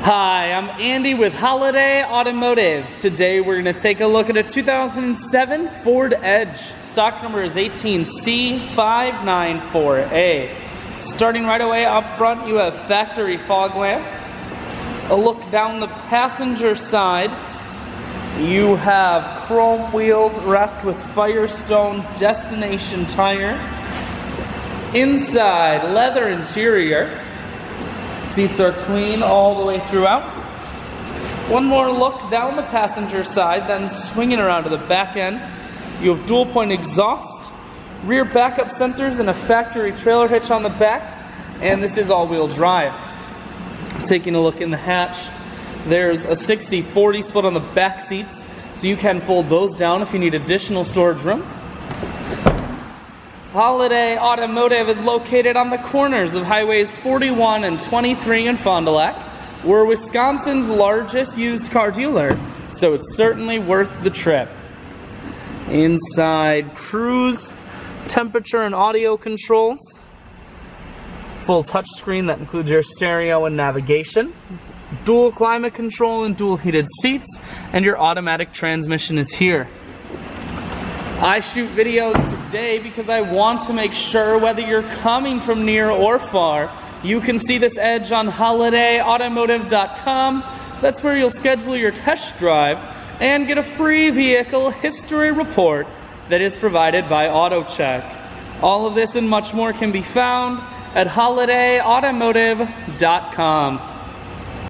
Hi, I'm Andy with Holiday Automotive. Today we're going to take a look at a 2007 Ford Edge. Stock number is 18C594A. Starting right away up front, you have factory fog lamps. A look down the passenger side, you have chrome wheels wrapped with Firestone Destination tires. Inside, leather interior. Seats are clean all the way throughout. One more look down the passenger side, then swinging around to the back end. You have dual point exhaust, rear backup sensors, and a factory trailer hitch on the back. And this is all-wheel drive. Taking a look in the hatch, there's a 60-40 split on the back seats, so you can fold those down if you need additional storage room. Holiday Automotive is located on the corners of highways 41 and 23 in Fond du Lac. We're Wisconsin's largest used car dealer, so it's certainly worth the trip. Inside, cruise, temperature and audio controls. Full touchscreen that includes your stereo and navigation. Dual climate control and dual heated seats, and your automatic transmission is here. I shoot videos today because I want to make sure whether you're coming from near or far, you can see this Edge on holidayautomotive.com. That's where you'll schedule your test drive and get a free vehicle history report that is provided by AutoCheck. All of this and much more can be found at holidayautomotive.com.